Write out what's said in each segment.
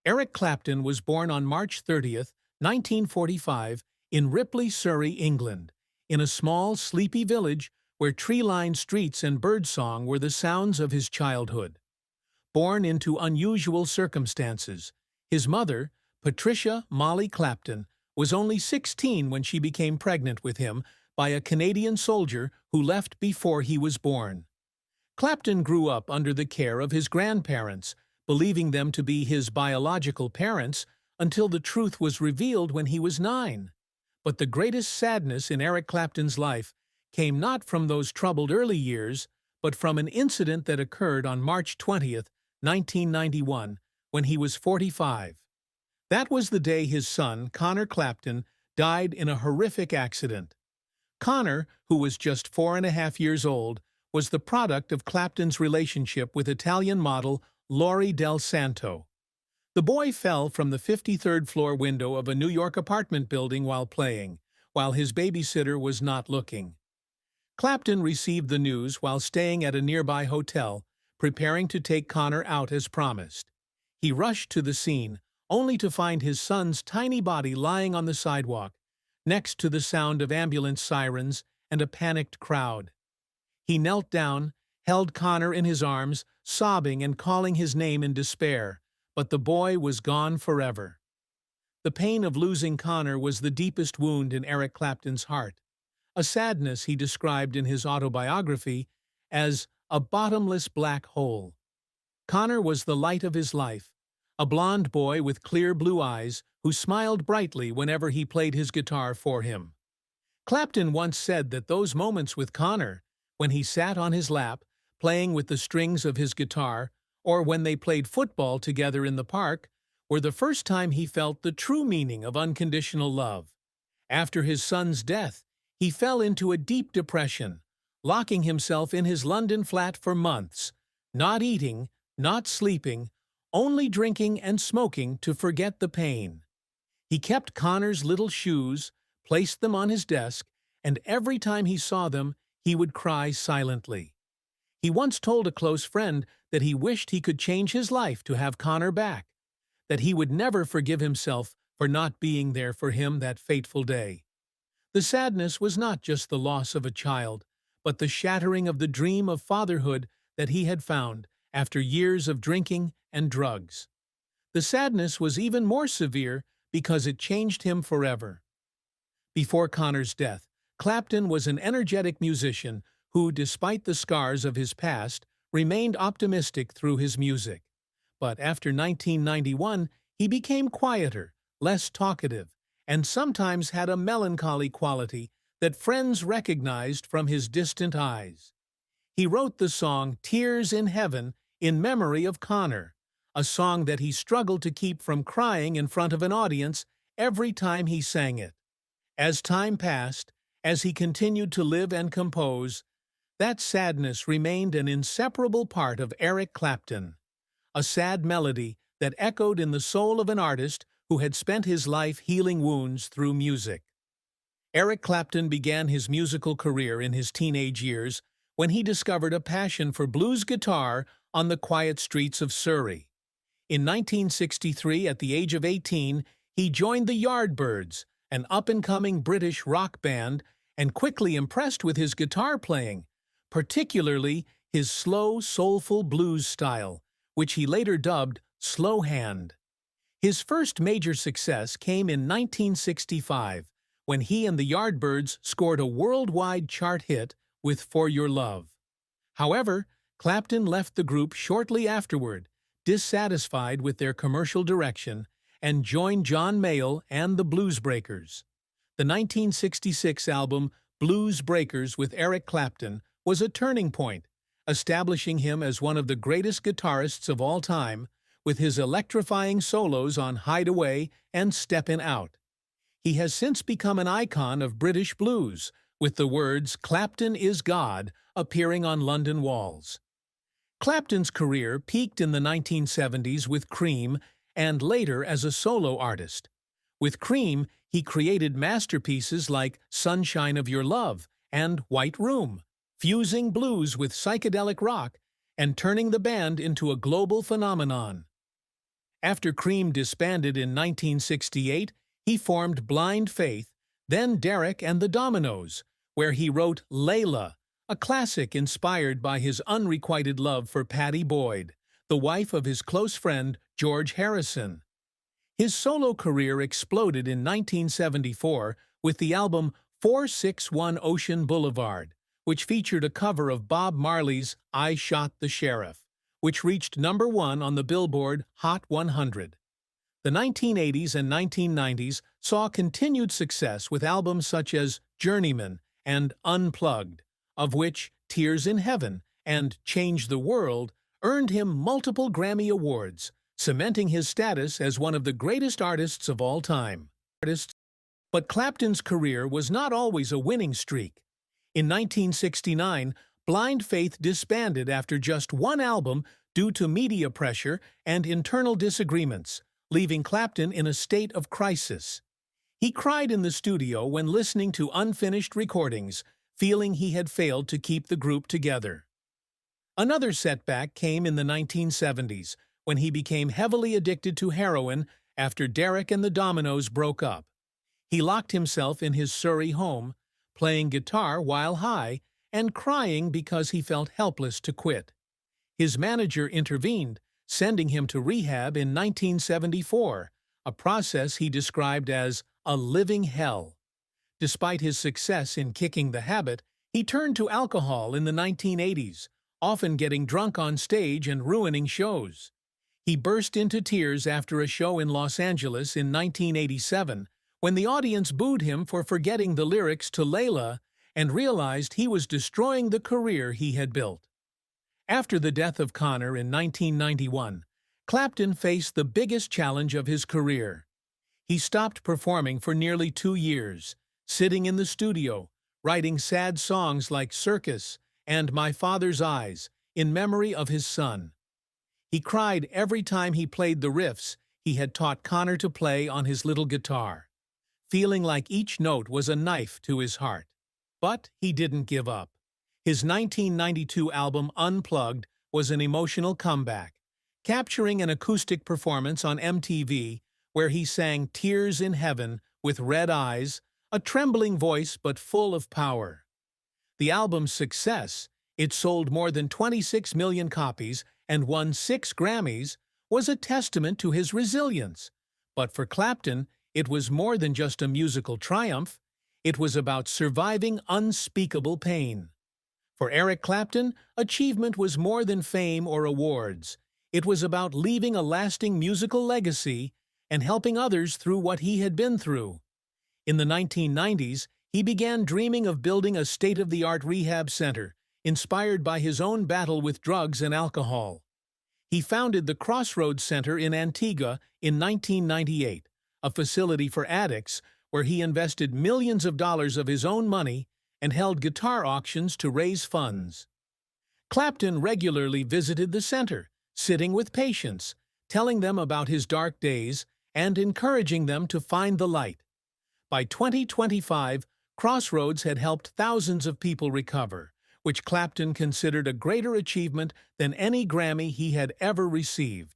Eric Clapton was born on March 30th, 1945, in Ripley, Surrey, England, in a small, sleepy village where tree-lined streets and birdsong were the sounds of his childhood. Born into unusual circumstances, his mother, Patricia Molly Clapton, was only 16 when she became pregnant with him by a Canadian soldier who left before he was born. Clapton grew up under the care of his grandparents, believing them to be his biological parents until the truth was revealed when he was 9. But the greatest sadness in Eric Clapton's life came not from those troubled early years, but from an incident that occurred on March 20th, 1991, when he was 45. That was the day his son, Conor Clapton, died in a horrific accident. Conor, who was just 4.5 years old, was the product of Clapton's relationship with Italian model Lori Del Santo. The boy fell from the 53rd floor window of a New York apartment building while playing, while his babysitter was not looking. Clapton received the news while staying at a nearby hotel, preparing to take Conor out as promised. He rushed to the scene, only to find his son's tiny body lying on the sidewalk, next to the sound of ambulance sirens and a panicked crowd. He knelt down, held Conor in his arms, sobbing and calling his name in despair, but the boy was gone forever. The pain of losing Conor was the deepest wound in Eric Clapton's heart, a sadness he described in his autobiography as a bottomless black hole. Conor was the light of his life, a blond boy with clear blue eyes who smiled brightly whenever he played his guitar for him. Clapton once said that those moments with Conor, when he sat on his lap, playing with the strings of his guitar, or when they played football together in the park, were the first time he felt the true meaning of unconditional love. After his son's death, he fell into a deep depression, locking himself in his London flat for months, not eating, not sleeping, only drinking and smoking to forget the pain. He kept Conor's little shoes, placed them on his desk, and every time he saw them, he would cry silently. He once told a close friend that he wished he could change his life to have Conor back, that he would never forgive himself for not being there for him that fateful day. The sadness was not just the loss of a child, but the shattering of the dream of fatherhood that he had found after years of drinking and drugs. The sadness was even more severe because it changed him forever. Before Conor's death, Clapton was an energetic musician who, despite the scars of his past, remained optimistic through his music. But after 1991, he became quieter, less talkative, and sometimes had a melancholy quality that friends recognized from his distant eyes. He wrote the song "Tears in Heaven" in memory of Conor, a song that he struggled to keep from crying in front of an audience every time he sang it. As time passed, as he continued to live and compose, that sadness remained an inseparable part of Eric Clapton, a sad melody that echoed in the soul of an artist who had spent his life healing wounds through music. Eric Clapton began his musical career in his teenage years when he discovered a passion for blues guitar on the quiet streets of Surrey. In 1963, at the age of 18, he joined the Yardbirds, an up-and-coming British rock band, and quickly impressed with his guitar playing, particularly his slow, soulful blues style, which he later dubbed slow hand. His first major success came in 1965, when he and the Yardbirds scored a worldwide chart hit with For Your Love. However, Clapton left the group shortly afterward, dissatisfied with their commercial direction, and joined John Mayall and the Blues Breakers. The 1966 album Blues Breakers with Eric Clapton was a turning point, establishing him as one of the greatest guitarists of all time, with his electrifying solos on Hideaway and Steppin' Out. He has since become an icon of British blues, with the words "Clapton is God" appearing on London walls. Clapton's career peaked in the 1970s with Cream and later as a solo artist. With Cream, he created masterpieces like Sunshine of Your Love and White Room, fusing blues with psychedelic rock and turning the band into a global phenomenon. After Cream disbanded in 1968, he formed Blind Faith, then Derek and the Dominoes, where he wrote Layla, a classic inspired by his unrequited love for Pattie Boyd, the wife of his close friend George Harrison. His solo career exploded in 1974 with the album 461 Ocean Boulevard, which featured a cover of Bob Marley's I Shot the Sheriff, which reached #1 on the Billboard Hot 100. The 1980s and 1990s saw continued success with albums such as Journeyman and Unplugged, of which Tears in Heaven and Change the World earned him multiple Grammy Awards, cementing his status as one of the greatest artists of all time. But Clapton's career was not always a winning streak. In 1969, Blind Faith disbanded after just one album due to media pressure and internal disagreements, leaving Clapton in a state of crisis. He cried in the studio when listening to unfinished recordings, feeling he had failed to keep the group together. Another setback came in the 1970s, when he became heavily addicted to heroin after Derek and the Dominoes broke up. He locked himself in his Surrey home, playing guitar while high and crying because he felt helpless to quit. His manager intervened, sending him to rehab in 1974, a process he described as a living hell. Despite his success in kicking the habit, he turned to alcohol in the 1980s, often getting drunk on stage and ruining shows. He burst into tears after a show in Los Angeles in 1987, when the audience booed him for forgetting the lyrics to Layla and realized he was destroying the career he had built. After the death of Conor in 1991, Clapton faced the biggest challenge of his career. He stopped performing for nearly 2 years, sitting in the studio, writing sad songs like Circus and My Father's Eyes in memory of his son. He cried every time he played the riffs he had taught Conor to play on his little guitar, feeling like each note was a knife to his heart. But he didn't give up. His 1992 album Unplugged was an emotional comeback, capturing an acoustic performance on MTV where he sang Tears in Heaven with red eyes, a trembling voice but full of power. The album's success, it sold more than 26 million copies and won 6 Grammys, was a testament to his resilience. But for Clapton, it was more than just a musical triumph. It was about surviving unspeakable pain. For Eric Clapton, achievement was more than fame or awards. It was about leaving a lasting musical legacy and helping others through what he had been through. In the 1990s, he began dreaming of building a state-of-the-art rehab center, inspired by his own battle with drugs and alcohol. He founded the Crossroads Center in Antigua in 1998, a facility for addicts where he invested millions of dollars of his own money and held guitar auctions to raise funds. Clapton regularly visited the center, sitting with patients, telling them about his dark days and encouraging them to find the light. By 2025, Crossroads had helped thousands of people recover, which Clapton considered a greater achievement than any Grammy he had ever received.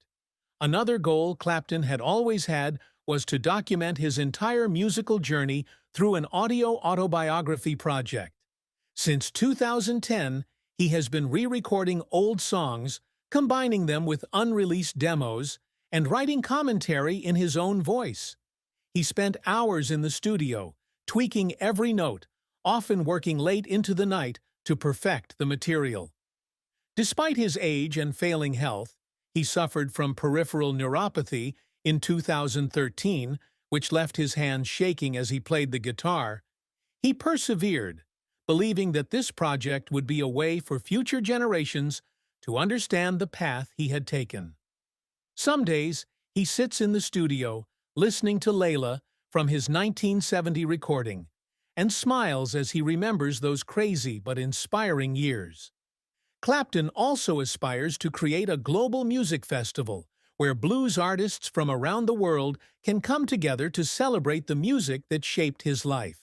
Another goal Clapton had always had was to document his entire musical journey through an audio autobiography project. Since 2010, he has been re-recording old songs, combining them with unreleased demos, and writing commentary in his own voice. He spent hours in the studio, tweaking every note, often working late into the night to perfect the material. Despite his age and failing health, he suffered from peripheral neuropathy in 2013, which left his hands shaking as he played the guitar. He persevered, believing that this project would be a way for future generations to understand the path he had taken. Some days, he sits in the studio, listening to Layla from his 1970 recording, and smiles as he remembers those crazy but inspiring years. Clapton also aspires to create a global music festival where blues artists from around the world can come together to celebrate the music that shaped his life.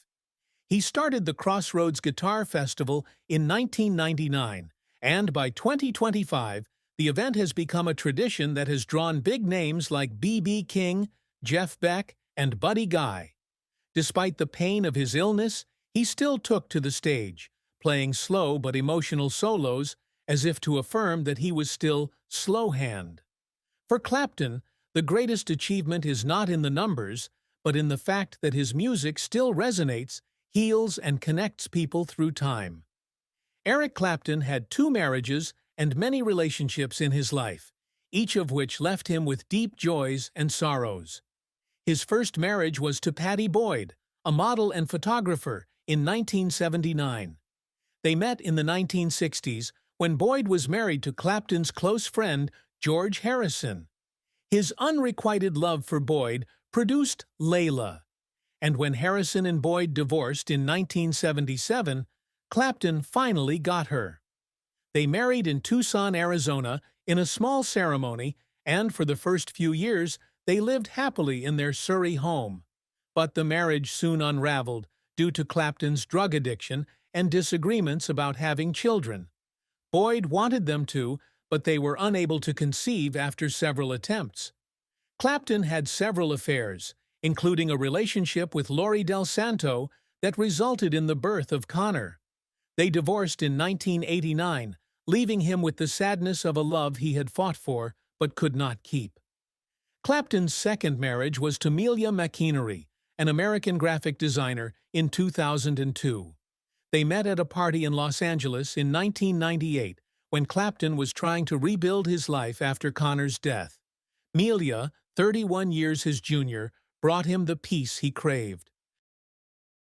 He started the Crossroads Guitar Festival in 1999, and by 2025, The event has become a tradition that has drawn big names like B.B. King, Jeff Beck, and Buddy Guy. Despite the pain of his illness, he still took to the stage, playing slow but emotional solos as if to affirm that he was still slow-hand. For Clapton, the greatest achievement is not in the numbers, but in the fact that his music still resonates, heals, and connects people through time. Eric Clapton had 2 marriages and many relationships in his life, each of which left him with deep joys and sorrows. His first marriage was to Pattie Boyd, a model and photographer, in 1979. They met in the 1960s when Boyd was married to Clapton's close friend, George Harrison. His unrequited love for Boyd produced Layla, and when Harrison and Boyd divorced in 1977, Clapton finally got her. They married in Tucson, Arizona, in a small ceremony, and for the first few years, they lived happily in their Surrey home. But the marriage soon unraveled due to Clapton's drug addiction and disagreements about having children. Boyd wanted them to, but they were unable to conceive after several attempts. Clapton had several affairs, including a relationship with Laurie Del Santo that resulted in the birth of Conor. They divorced in 1989, leaving him with the sadness of a love he had fought for but could not keep. Clapton's second marriage was to Melia McInerney, an American graphic designer, in 2002. They met at a party in Los Angeles in 1998 when Clapton was trying to rebuild his life after Conor's death. Melia, 31 years his junior, brought him the peace he craved.